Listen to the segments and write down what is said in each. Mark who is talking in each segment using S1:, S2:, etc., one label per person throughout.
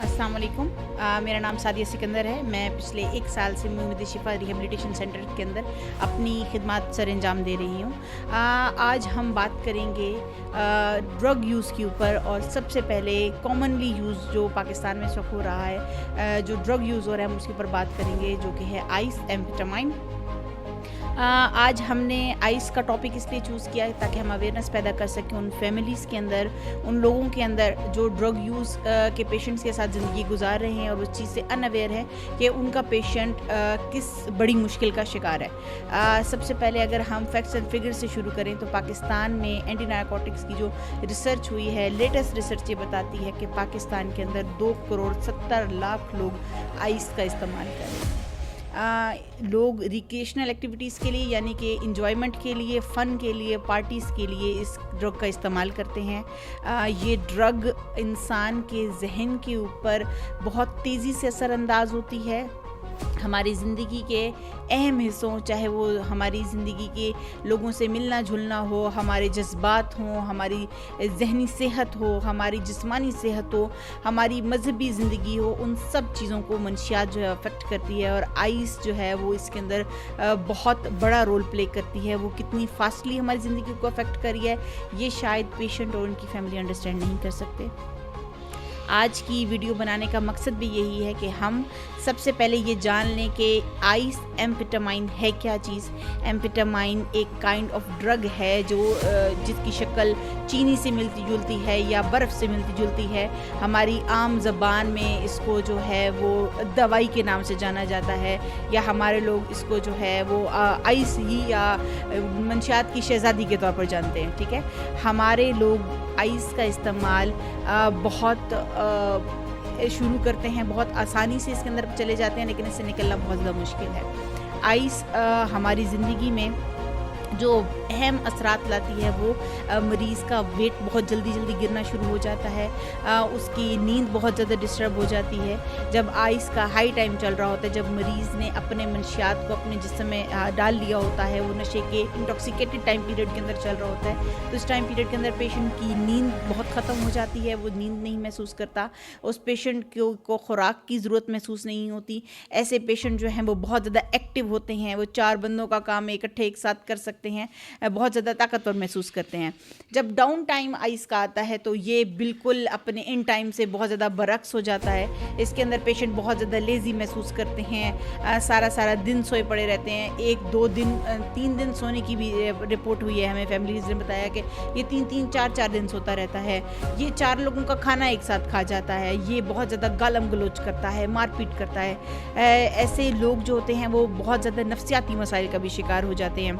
S1: अस्सलाम वालेकुम। मेरा नाम सादिया सिकंदर है। मैं पिछले 1 साल से मुहम्मद शिफा रिहेबिलिटेशन सेंटर के अंदर अपनी खिदमत सर अंजाम दे रही हूँ। आज हम बात करेंगे ड्रग यूज़ के ऊपर, और सबसे पहले कॉमनली यूज़ जो पाकिस्तान में इस वक्त हो रहा है, जो ड्रग यूज़ हो रहा है हम उसके ऊपर बात करेंगे, जो कि है आइस एम्फेटामाइन। आज हमने आइस का टॉपिक इसलिए चूज़ किया है ताकि हम अवेयरनेस पैदा कर सकें उन फैमिलीज़ के अंदर, उन लोगों के अंदर जो ड्रग यूज़ के पेशेंट्स के साथ ज़िंदगी गुजार रहे हैं और उस चीज़ से अनअवेयर है कि उनका पेशेंट किस बड़ी मुश्किल का शिकार है। सबसे पहले अगर हम फैक्ट्स एंड फिगर से शुरू करें तो पाकिस्तान में एंटी नारकोटिक्स की जो रिसर्च हुई है, लेटेस्ट रिसर्च ये बताती है कि पाकिस्तान के अंदर 2 करोड़ 70 लाख लोग आइस का इस्तेमाल कर रहे हैं। लोग रिक्रिएशनल एक्टिविटीज़ के लिए, यानी कि इंजॉयमेंट के लिए, फ़न के लिए, पार्टीज़ के लिए इस ड्रग का इस्तेमाल करते हैं। ये ड्रग इंसान के जहन के ऊपर बहुत तेज़ी से असरअंदाज होती है। हमारी ज़िंदगी के अहम हिस्सों, चाहे वो हमारी ज़िंदगी के लोगों से मिलना जुलना हो, हमारे जज्बात हों, हमारी ज़हनी सेहत हो, हमारी जिस्मानी सेहत हो, हमारी मजहबी ज़िंदगी हो, उन सब चीज़ों को मंशियात जो है अफेक्ट करती है। और आइस जो है वो इसके अंदर बहुत बड़ा रोल प्ले करती है। वो कितनी फास्टली हमारी ज़िंदगी को अफेक्ट करी है, ये शायद पेशेंट और उनकी फैमिली अंडरस्टैंड नहीं कर सकते। आज की वीडियो बनाने का मकसद भी यही है कि हम सबसे पहले ये जान लें कि आइस एम्फेटामाइन है क्या चीज़। एम्फेटामाइन एक काइंड ऑफ ड्रग है जो जिसकी शक्ल चीनी से मिलती जुलती है या बर्फ़ से मिलती जुलती है। हमारी आम ज़बान में इसको जो है वो दवाई के नाम से जाना जाता है, या हमारे लोग इसको जो है वो आइस ही या मंशियात की शहज़ादी के तौर पर जानते हैं। ठीक है, हमारे लोग आइस का इस्तेमाल बहुत शुरू करते हैं, बहुत आसानी से इसके अंदर चले जाते हैं, लेकिन इससे निकलना बहुत ज़्यादा मुश्किल है। आइस हमारी ज़िंदगी में जो अहम असरात लाती है वो मरीज़ का वेट बहुत जल्दी गिरना शुरू हो जाता है, उसकी नींद बहुत ज़्यादा डिस्टर्ब हो जाती है। जब आइस का हाई टाइम चल रहा होता है, जब मरीज़ ने अपने मंशियात को अपने जिस्म में डाल लिया होता है, वो नशे के इंटॉक्सिकेटेड टाइम पीरियड के अंदर चल रहा होता है, तो इस टाइम पीरियड के अंदर पेशेंट की नींद बहुत ख़त्म हो जाती है, वो नींद नहीं महसूस करता, उस पेशेंट को खुराक की ज़रूरत महसूस नहीं होती। ऐसे पेशेंट जो हैं वो बहुत ज़्यादा एक्टिव होते हैं, वो 4 बंदों का काम इकट्ठे एक साथ कर सकते हैं, बहुत ज़्यादा ताकतवर महसूस करते हैं। जब डाउन टाइम आइस का आता है तो ये बिल्कुल अपने इन टाइम से बहुत ज़्यादा बरक्स हो जाता है। इसके अंदर पेशेंट बहुत ज़्यादा लेज़ी महसूस करते हैं, सारा दिन सोए पड़े रहते हैं। 1-2 दिन 3 दिन सोने की भी रिपोर्ट हुई है हमें, फैमिलीज़ ने बताया कि ये 3-3 4-4 दिन सोता रहता है। ये 4 लोगों का खाना एक साथ खा जाता है। ये बहुत ज़्यादा गालम गलोच करता है, मारपीट करता है। ऐसे लोग जो होते हैं वो बहुत ज़्यादा नफ्सियाती मसाइल का भी शिकार हो जाते हैं,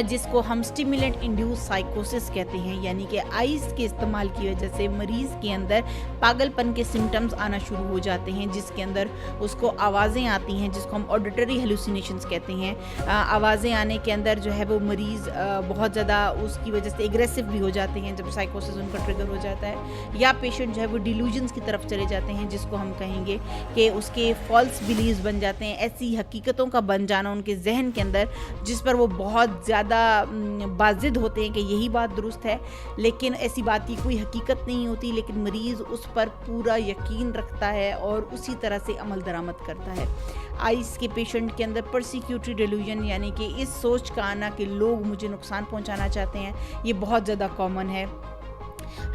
S1: जिसको हम स्टिमुलेंट इंड्यूस साइकोसिस कहते हैं। यानी कि आइस के इस्तेमाल की वजह से मरीज़ के अंदर पागलपन के सिम्टम्स आना शुरू हो जाते हैं, जिसके अंदर उसको आवाज़ें आती हैं, जिसको हम ऑडिटरी हेलुसिनेशंस कहते हैं। आवाज़ें आने के अंदर जो है वो मरीज़ बहुत ज़्यादा उसकी वजह से एग्रेसिव भी हो जाते हैं जब साइकोसिस उनका ट्रिगर हो जाता है, या पेशेंट जो है वो डिल्यूजन्स की तरफ चले जाते हैं, जिसको हम कहेंगे कि उसके फॉल्स बिलीव्स बन जाते हैं, ऐसी हकीकतों का बन जाना उनके जहन के अंदर जिस पर वो बहुत ज़्यादा बाज़िद होते हैं कि यही बात दुरुस्त है, लेकिन ऐसी बात की कोई हकीकत नहीं होती, लेकिन मरीज़ उस पर पूरा यकीन रखता है और उसी तरह से अमल दरामद करता है। आइस के पेशेंट के अंदर परसिक्यूटरी डिल्यूजन, यानी कि इस सोच का आना कि लोग मुझे नुकसान पहुंचाना चाहते हैं, ये बहुत ज़्यादा कॉमन है।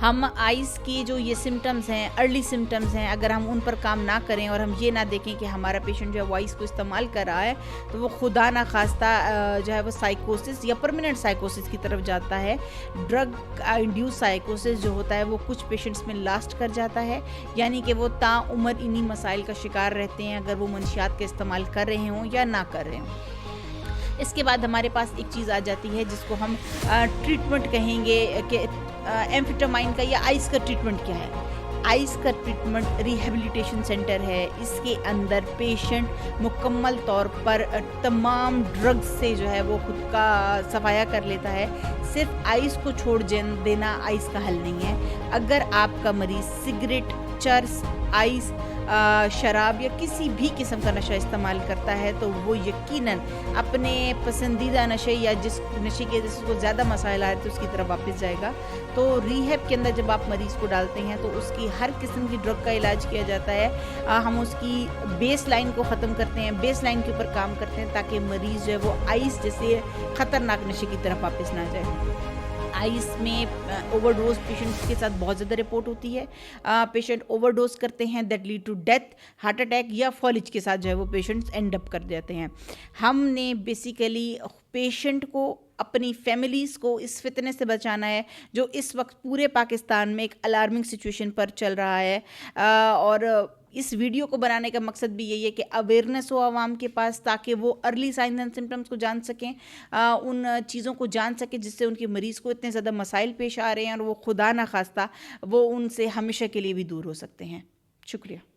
S1: हम आइस की जो ये सिम्टम्स हैं, अर्ली सिम्टम्स हैं, अगर हम उन पर काम ना करें और हम ये ना देखें कि हमारा पेशेंट जो है वो आइस को इस्तेमाल कर रहा है, तो वो खुदा ना खास्ता जो है वो साइकोसिस या परमानेंट साइकोसिस की तरफ जाता है। ड्रग इंड्यूस साइकोसिस जो होता है वो कुछ पेशेंट्स में लास्ट कर जाता है, यानी कि वो ताउम्र इन्हीं मसाइल का शिकार रहते हैं, अगर वो मंशियात का इस्तेमाल कर रहे हों या ना कर रहे हों। इसके बाद हमारे पास एक चीज़ आ जाती है जिसको हम ट्रीटमेंट कहेंगे कि एम्फेटामाइन का या आइस का ट्रीटमेंट क्या है। आइस का ट्रीटमेंट रिहेबिलिटेशन सेंटर है। इसके अंदर पेशेंट मुकम्मल तौर पर तमाम ड्रग्स से जो है वो खुद का सफाया कर लेता है। सिर्फ आइस को छोड़ देना आइस का हल नहीं है। अगर आपका मरीज़ सिगरेट, चर्स, आइस, शराब या किसी भी किस्म का नशा इस्तेमाल करता है तो वो यकीनन अपने पसंदीदा नशे या जिस नशे के जिसको ज़्यादा मसाइल आ रहे थे उसकी तरफ वापस जाएगा। तो रिहैब के अंदर जब आप मरीज़ को डालते हैं तो उसकी हर किस्म की ड्रग का इलाज किया जाता है। हम उसकी बेस लाइन को ख़त्म करते हैं, बेस लाइन के ऊपर काम करते हैं ताकि मरीज़ जो है वो आइस जैसे ख़तरनाक नशे की तरफ वापस ना जाए। आइस में ओवरडोज पेशेंट्स के साथ बहुत ज़्यादा रिपोर्ट होती है। पेशेंट ओवरडोज करते हैं, that lead to death, heart attack या फॉलिज के साथ जो है वो पेशेंट्स एंड अप कर जाते हैं। हमने बेसिकली पेशेंट को, अपनी फैमिलीज़ को इस फितने से बचाना है जो इस वक्त पूरे पाकिस्तान में एक अलार्मिंग सिचुएशन पर चल रहा है। और इस वीडियो को बनाने का मकसद भी यही है कि अवेयरनेस हो आवाम के पास ताकि वो अर्ली साइंस एंड सिम्टम्स को जान सकें, उन चीज़ों को जान सकें जिससे उनके मरीज़ को इतने ज़्यादा मसाइल पेश आ रहे हैं और वो खुदा ना खास्ता वो उनसे हमेशा के लिए भी दूर हो सकते हैं। शुक्रिया।